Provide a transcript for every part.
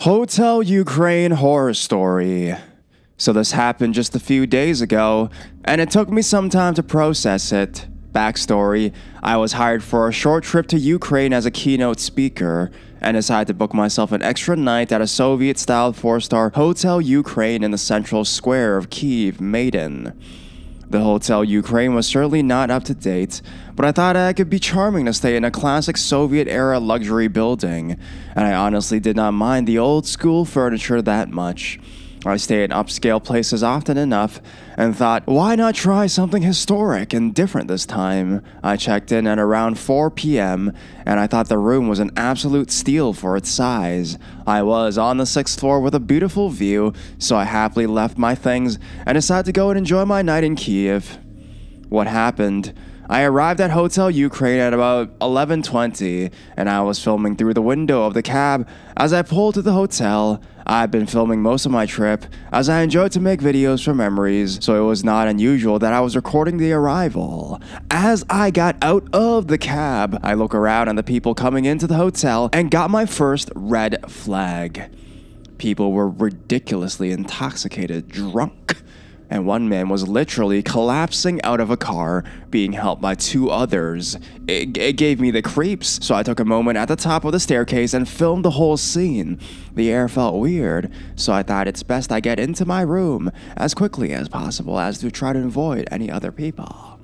Hotel Ukraine horror story. So this happened just a few days ago, and it took me some time to process it. Backstory, I was hired for a short trip to Ukraine as a keynote speaker, and decided to book myself an extra night at a Soviet-style 4-star Hotel Ukraine in the central square of Kyiv, Maidan. The Hotel Ukraine was certainly not up to date, but I thought it could be charming to stay in a classic Soviet-era luxury building, and I honestly did not mind the old-school furniture that much. I stay in upscale places often enough, and thought, why not try something historic and different this time? I checked in at around 4 p.m., and I thought the room was an absolute steal for its size. I was on the 6th floor with a beautiful view, so I happily left my things and decided to go and enjoy my night in Kyiv. What happened? I arrived at Hotel Ukraine at about 11:20, and I was filming through the window of the cab as I pulled to the hotel. I've been filming most of my trip, as I enjoyed to make videos for memories, so it was not unusual that I was recording the arrival. As I got out of the cab, I look around at the people coming into the hotel and got my first red flag. People were ridiculously intoxicated, drunk. And one man was literally collapsing out of a car, being helped by two others. It gave me the creeps, so I took a moment at the top of the staircase and filmed the whole scene. The air felt weird, so I thought it's best I get into my room as quickly as possible as to try to avoid any other people.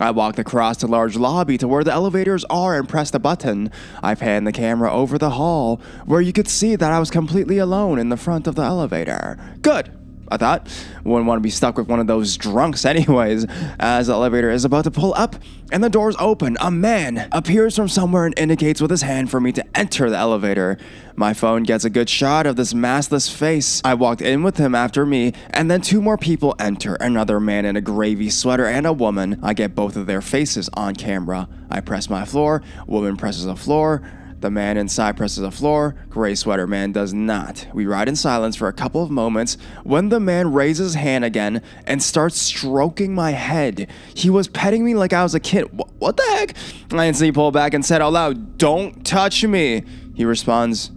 I walked across the large lobby to where the elevators are and pressed a button. I panned the camera over the hall, where you could see that I was completely alone in the front of the elevator. Good! I thought. Wouldn't want to be stuck with one of those drunks anyways. As the elevator is about to pull up and the doors open, a man appears from somewhere and indicates with his hand for me to enter the elevator. My phone gets a good shot of this maskless face. I walked in with him after me, and then two more people enter, another man in a gravy sweater and a woman. I get both of their faces on camera. I press my floor, woman presses the floor. The man inside presses the floor, gray sweater man does not. We ride in silence for a couple of moments when the man raises his hand again and starts stroking my head. He was petting me like I was a kid. What the heck? I instantly pulled back and said out loud, "Don't touch me." He responds,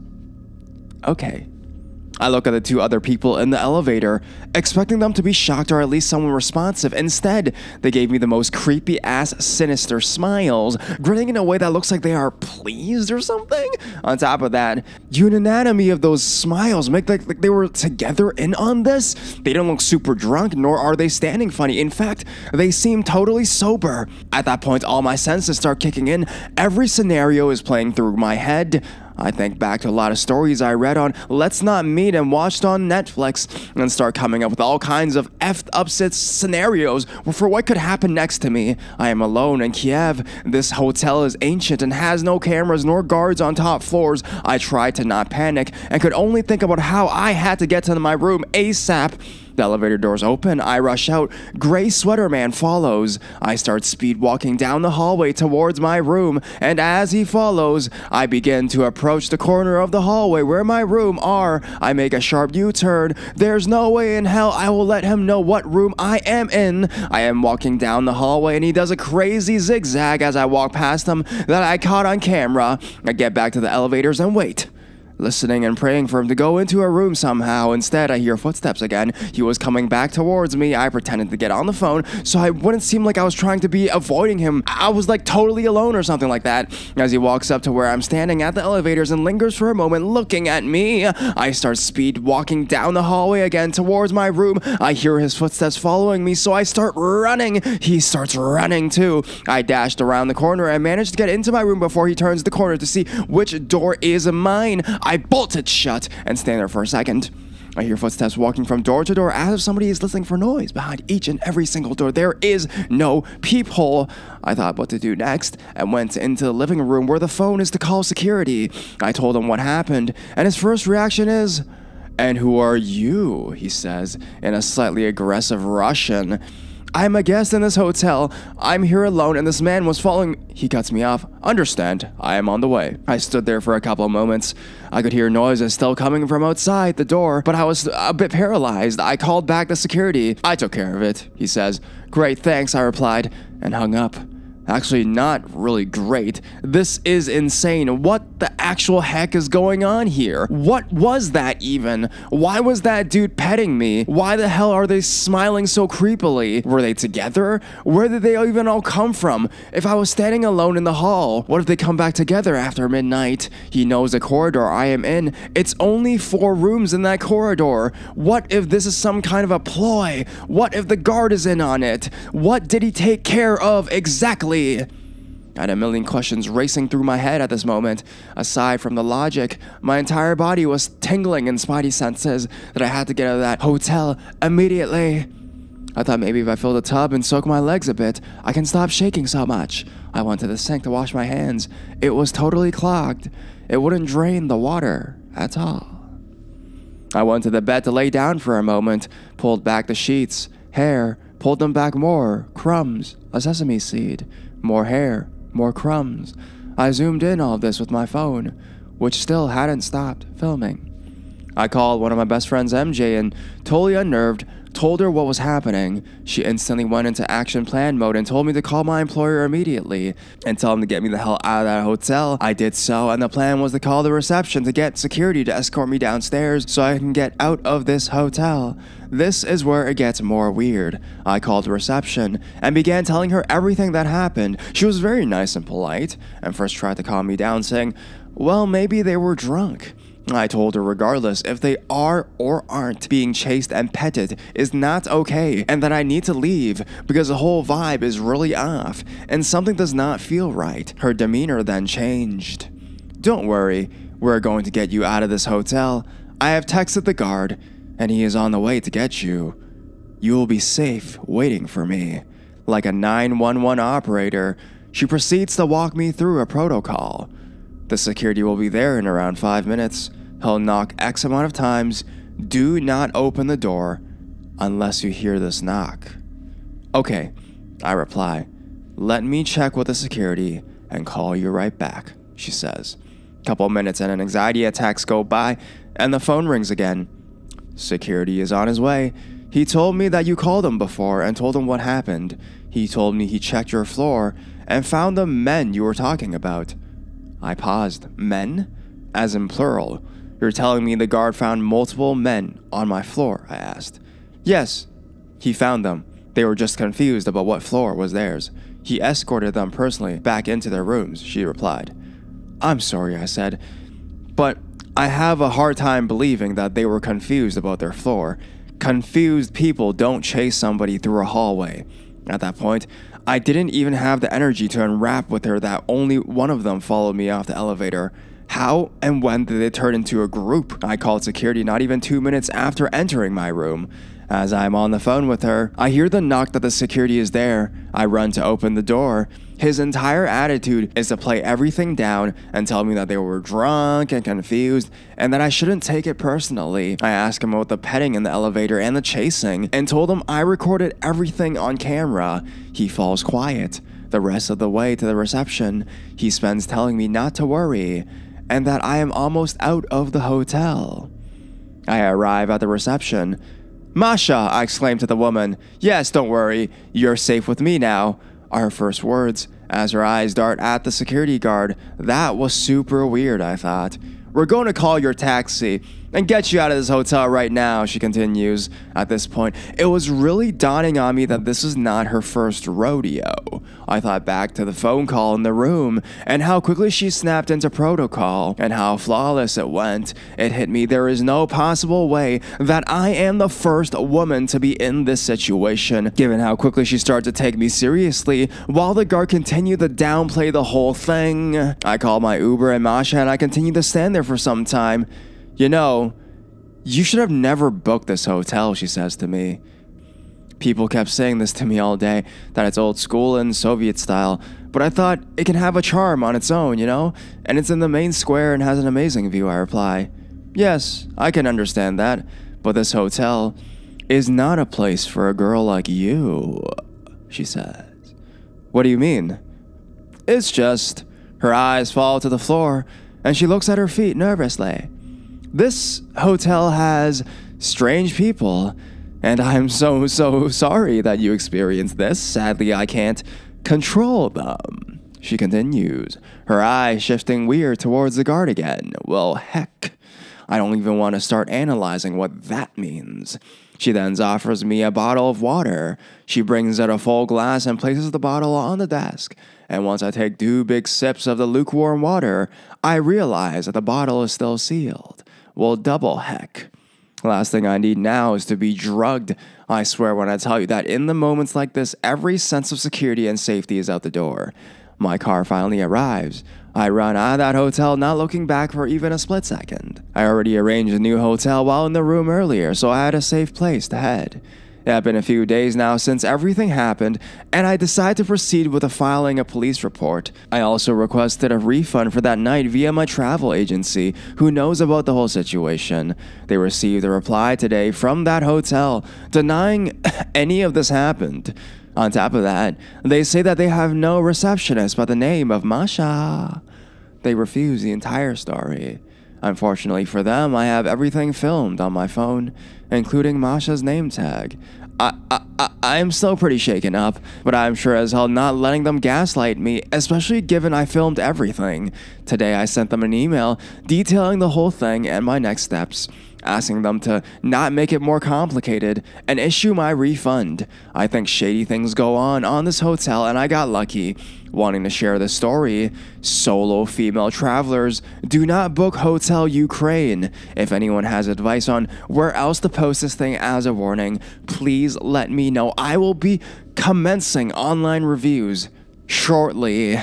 "Okay." I look at the two other people in the elevator, expecting them to be shocked or at least someone responsive. Instead, they gave me the most creepy-ass sinister smiles, grinning in a way that looks like they are pleased or something. On top of that, the anatomy of those smiles make like they were together in on this. They don't look super drunk, nor are they standing funny. In fact, they seem totally sober. At that point, all my senses start kicking in. Every scenario is playing through my head. I think back to a lot of stories I read on Let's Not Meet and watched on Netflix, and start coming up with all kinds of effed up scenarios for what could happen next to me. I am alone in Kiev. This hotel is ancient and has no cameras nor guards on top floors. I tried to not panic and could only think about how I had to get to my room ASAP. The elevator doors open, I rush out, gray sweater man follows. I start speed walking down the hallway towards my room, and as he follows, I begin to approach the corner of the hallway where my room are. I make a sharp U-turn. There's no way in hell I will let him know what room I am in. I am walking down the hallway and he does a crazy zigzag as I walk past him that I caught on camera. I get back to the elevators and wait, listening and praying for him to go into a room somehow. Instead, I hear footsteps again. He was coming back towards me. I pretended to get on the phone so I wouldn't seem like I was trying to be avoiding him. I was like totally alone or something like that. As he walks up to where I'm standing at the elevators and lingers for a moment looking at me, I start speed walking down the hallway again towards my room. I hear his footsteps following me, so I start running. He starts running too. I dashed around the corner and managed to get into my room before he turns the corner to see which door is mine. I bolt it shut and stand there for a second. I hear footsteps walking from door to door as if somebody is listening for noise behind each and every single door. There is no peephole. I thought what to do next and went into the living room where the phone is to call security. I told him what happened, and his first reaction is, "And who are you?" he says in a slightly aggressive Russian. "I'm a guest in this hotel. I'm here alone and this man was following." He cuts me off. "Understand, I am on the way." I stood there for a couple of moments. I could hear noises still coming from outside the door, but I was a bit paralyzed. I called back the security. "I took care of it," he says. "Great, thanks," I replied, and hung up. Actually, not really great. This is insane. What the actual heck is going on here? What was that even? Why was that dude petting me? Why the hell are they smiling so creepily? Were they together? Where did they even all come from? If I was standing alone in the hall, what if they come back together after midnight? He knows the corridor I am in. It's only 4 rooms in that corridor. What if this is some kind of a ploy? What if the guard is in on it? What did he take care of exactly? I had a million questions racing through my head at this moment. Aside from the logic, my entire body was tingling in spidey senses that I had to get out of that hotel immediately. I thought maybe if I filled a tub and soaked my legs a bit, I can stop shaking so much. I went to the sink to wash my hands. It was totally clogged. It wouldn't drain the water at all. I went to the bed to lay down for a moment, pulled back the sheets, hair, pulled them back more, crumbs, a sesame seed. More hair, more crumbs. I zoomed in all of this with my phone, which still hadn't stopped filming. I called one of my best friends, MJ, and totally unnerved, told her what was happening. She instantly went into action plan mode and told me to call my employer immediately and tell him to get me the hell out of that hotel. I did so, and the plan was to call the reception to get security to escort me downstairs so I can get out of this hotel. This is where it gets more weird. I called reception and began telling her everything that happened. She was very nice and polite, and first tried to calm me down, saying, well, maybe they were drunk. I told her regardless, if they are or aren't being chased and petted is not okay, and that I need to leave because the whole vibe is really off and something does not feel right. Her demeanor then changed. Don't worry, we're going to get you out of this hotel. I have texted the guard and he is on the way to get you. You will be safe waiting for me. Like a 911 operator, she proceeds to walk me through a protocol. The security will be there in around 5 minutes. He'll knock X amount of times. Do not open the door unless you hear this knock. Okay, I reply. Let me check with the security and call you right back, she says. Couple minutes and an anxiety attacks go by and the phone rings again. Security is on his way. He told me that you called him before and told him what happened. He told me he checked your floor and found the men you were talking about. I paused. Men? As in plural. You're telling me the guard found multiple men on my floor, I asked. Yes, he found them. They were just confused about what floor was theirs. He escorted them personally back into their rooms, she replied. I'm sorry, I said, but I have a hard time believing that they were confused about their floor. Confused people don't chase somebody through a hallway. At that point, I didn't even have the energy to unwrap with her that only one of them followed me off the elevator. How and when did they turn into a group? I called security not even 2 minutes after entering my room. As I'm on the phone with her, I hear the knock that the security is there. I run to open the door. His entire attitude is to play everything down and tell me that they were drunk and confused and that I shouldn't take it personally. I asked him about the petting in the elevator and the chasing and told him I recorded everything on camera. He falls quiet. The rest of the way to the reception, he spends telling me not to worry and that I am almost out of the hotel. I arrive at the reception. Masha, I exclaimed to the woman. Yes, don't worry. You're safe with me now, are her first words, as her eyes dart at the security guard. That was super weird, I thought. We're going to call your taxi and get you out of this hotel right now, she continues. At this point, it was really dawning on me that this is not her first rodeo. I thought back to the phone call in the room and how quickly she snapped into protocol and how flawless it went. It hit me there is no possible way that I am the first woman to be in this situation, given how quickly she started to take me seriously while the guard continued to downplay the whole thing. I called my Uber and Masha and I continued to stand there for some time. You know, you should have never booked this hotel, she says to me. People kept saying this to me all day, that it's old school and Soviet style, but I thought it can have a charm on its own, you know? And it's in the main square and has an amazing view, I reply. Yes, I can understand that, but this hotel is not a place for a girl like you, she says. What do you mean? It's just, her eyes fall to the floor, and she looks at her feet nervously. This hotel has strange people, and I'm so sorry that you experienced this. Sadly, I can't control them, she continues, her eyes shifting weird towards the guard again. Well, heck, I don't even want to start analyzing what that means. She then offers me a bottle of water. She brings out a full glass and places the bottle on the desk. And once I take 2 big sips of the lukewarm water, I realize that the bottle is still sealed. Well, double heck. Last thing I need now is to be drugged. I swear when I tell you that in the moments like this, every sense of security and safety is out the door. My car finally arrives. I run out of that hotel, not looking back for even a split second. I already arranged a new hotel while in the room earlier, so I had a safe place to head. It had been a few days now since everything happened, and I decided to proceed with the filing a police report. I also requested a refund for that night via my travel agency, who knows about the whole situation. They received a reply today from that hotel denying any of this happened. On top of that, they say that they have no receptionist by the name of Masha. They refuse the entire story. Unfortunately for them, I have everything filmed on my phone, including Masha's name tag. I'm still pretty shaken up, but I'm sure as hell not letting them gaslight me, especially given I filmed everything. Today I sent them an email detailing the whole thing and my next steps, asking them to not make it more complicated and issue my refund. I think shady things go on this hotel, and I got lucky. Wanting to share the story, solo female travelers, do not book Hotel Ukraine. If anyone has advice on where else to post this thing as a warning, please let me know. I will be commencing online reviews shortly.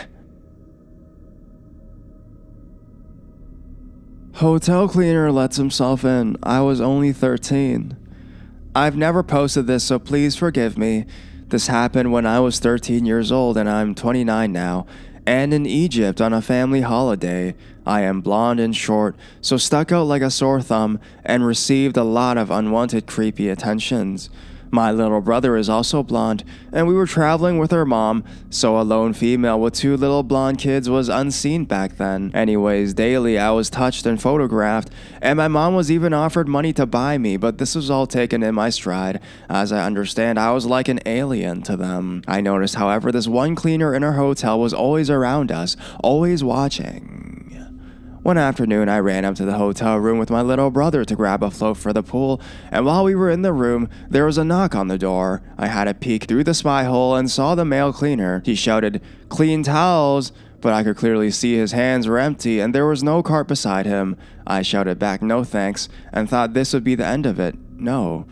Hotel cleaner lets himself in. I was only 13. I've never posted this, so please forgive me. This happened when I was 13 years old and I'm 29 now, and in Egypt on a family holiday. I am blonde and short, so stuck out like a sore thumb and received a lot of unwanted creepy attentions. My little brother is also blonde, and we were traveling with her mom, so a lone female with 2 little blonde kids was unseen back then. Anyways, daily I was touched and photographed, and my mom was even offered money to buy me, but this was all taken in my stride. As I understand, I was like an alien to them. I noticed, however, this one cleaner in our hotel was always around us, always watching. One afternoon, I ran up to the hotel room with my little brother to grab a float for the pool, and while we were in the room, there was a knock on the door. I had a peek through the spy hole and saw the male cleaner. He shouted, "Clean towels!" but I could clearly see his hands were empty and there was no cart beside him. I shouted back, "No thanks," and thought this would be the end of it. No.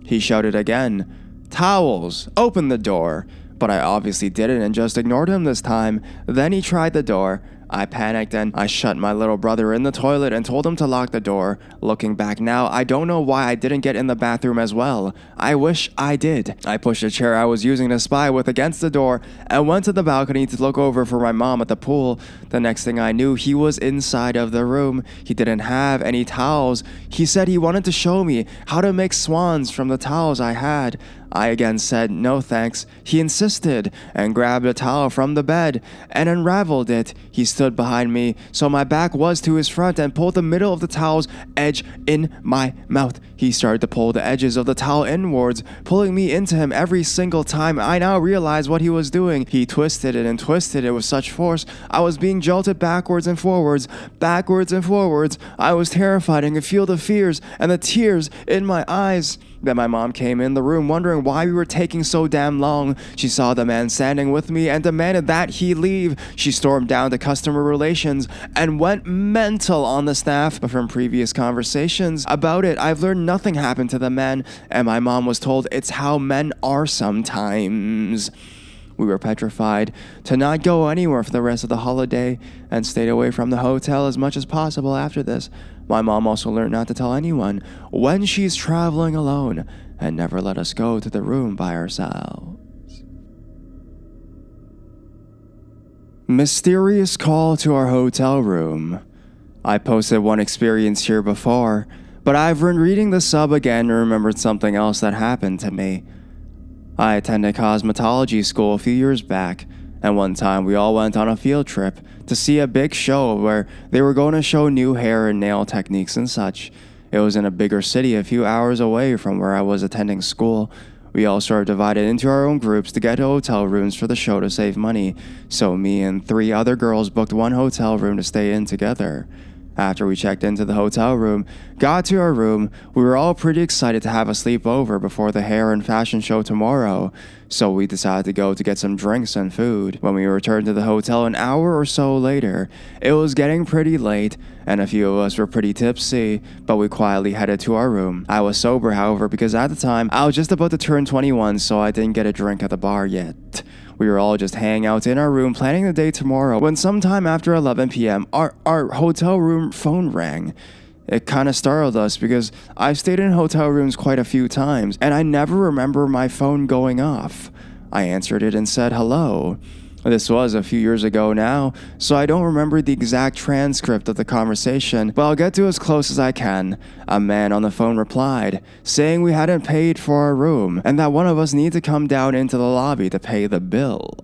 He shouted again, "Towels! Open the door!" But I obviously didn't and just ignored him this time. Then he tried the door. I panicked and I shut my little brother in the toilet and told him to lock the door. Looking back now, I don't know why I didn't get in the bathroom as well. I wish I did. I pushed a chair I was using to spy with against the door and went to the balcony to look over for my mom at the pool. The next thing I knew, he was inside of the room. He didn't have any towels. He said he wanted to show me how to make swans from the towels I had. I again said no thanks. He insisted and grabbed a towel from the bed and unraveled it. He stood behind me, so my back was to his front, and pulled the middle of the towel's edge in my mouth. He started to pull the edges of the towel inwards, pulling me into him every single time. I now realized what he was doing. He twisted it and twisted it with such force. I was being jolted backwards and forwards, backwards and forwards. I was terrified and could feel the fears and the tears in my eyes. Then my mom came in the room wondering why we were taking so damn long. She saw the man standing with me and demanded that he leave. She stormed down to customer relations and went mental on the staff. But from previous conversations about it, I've learned nothing happened to the men, and my mom was told it's how men are sometimes. We were petrified to not go anywhere for the rest of the holiday and stayed away from the hotel as much as possible after this. My mom also learned not to tell anyone when she's traveling alone and never let us go to the room by ourselves. Mysterious call to our hotel room. I posted one experience here before, but I've been reading the sub again and remembered something else that happened to me. I attended cosmetology school a few years back, and one time we all went on a field trip to see a big show where they were going to show new hair and nail techniques and such. It was in a bigger city a few hours away from where I was attending school. We all sort of divided into our own groups to get hotel rooms for the show to save money, so me and 3 other girls booked one hotel room to stay in together. After we checked into the hotel room, got to our room, we were all pretty excited to have a sleepover before the hair and fashion show tomorrow, so we decided to go to get some drinks and food. When we returned to the hotel an hour or so later, it was getting pretty late, and a few of us were pretty tipsy, but we quietly headed to our room. I was sober, however, because at the time, I was just about to turn 21, so I didn't get a drink at the bar yet. We were all just hanging out in our room planning the day tomorrow when sometime after 11 p.m. our hotel room phone rang. It kind of startled us because I've stayed in hotel rooms quite a few times and I never remember my phone going off. I answered it and said hello. This was a few years ago now, so I don't remember the exact transcript of the conversation, but I'll get to as close as I can. A man on the phone replied, saying we hadn't paid for our room, and that one of us needed to come down into the lobby to pay the bill.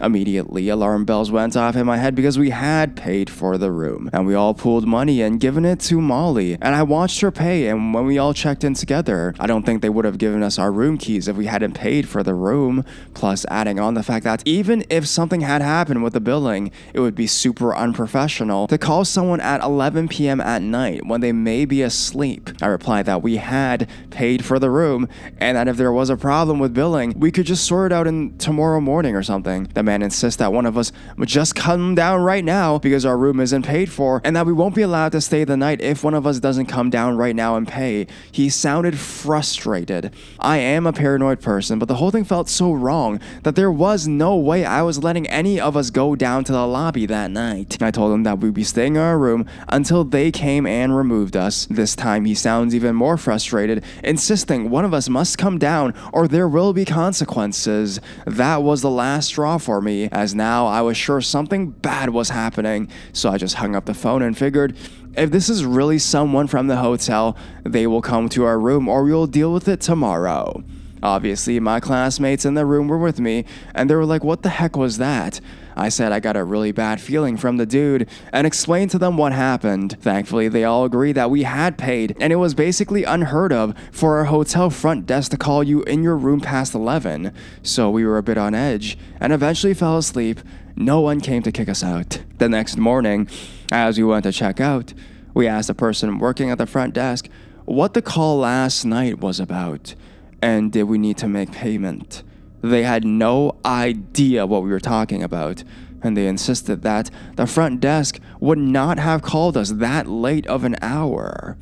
Immediately, alarm bells went off in my head because we had paid for the room, and we all pooled money and given it to Molly, and I watched her pay, and when we all checked in together, I don't think they would have given us our room keys if we hadn't paid for the room, plus adding on the fact that even if something had happened with the billing, it would be super unprofessional to call someone at 11 p.m. at night when they may be asleep. I replied that we had paid for the room, and that if there was a problem with billing, we could just sort it out in tomorrow morning or something. The man insists that one of us would just come down right now because our room isn't paid for, and that we won't be allowed to stay the night if one of us doesn't come down right now and pay. He sounded frustrated. I am a paranoid person, but the whole thing felt so wrong that there was no way I was letting any of us go down to the lobby that night. I told him that we'd be staying in our room until they came and removed us. This time he sounds even more frustrated, insisting one of us must come down or there will be consequences. That was the last straw for me, as now I was sure something bad was happening, so I just hung up the phone and figured, if this is really someone from the hotel, they will come to our room or we'll deal with it tomorrow. Obviously, my classmates in the room were with me, and they were like, what the heck was that? I said I got a really bad feeling from the dude and explained to them what happened. Thankfully, they all agreed that we had paid, and it was basically unheard of for a hotel front desk to call you in your room past 11. So we were a bit on edge and eventually fell asleep. No one came to kick us out. The next morning, as we went to check out, we asked the person working at the front desk what the call last night was about, and did we need to make payment. They had no idea what we were talking about, and they insisted that the front desk would not have called us that late of an hour.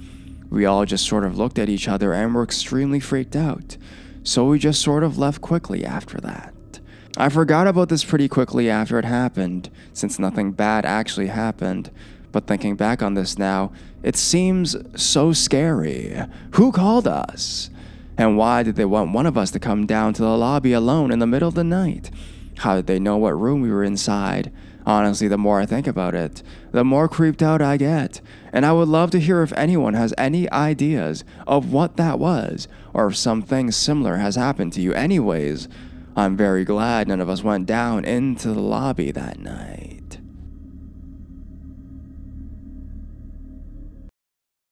We all just sort of looked at each other and were extremely freaked out, so we just sort of left quickly after that. I forgot about this pretty quickly after it happened, since nothing bad actually happened, but thinking back on this now, it seems so scary. Who called us? And why did they want one of us to come down to the lobby alone in the middle of the night? How did they know what room we were inside? Honestly, the more I think about it, the more creeped out I get. And I would love to hear if anyone has any ideas of what that was, or if something similar has happened to you. Anyways, I'm very glad none of us went down into the lobby that night.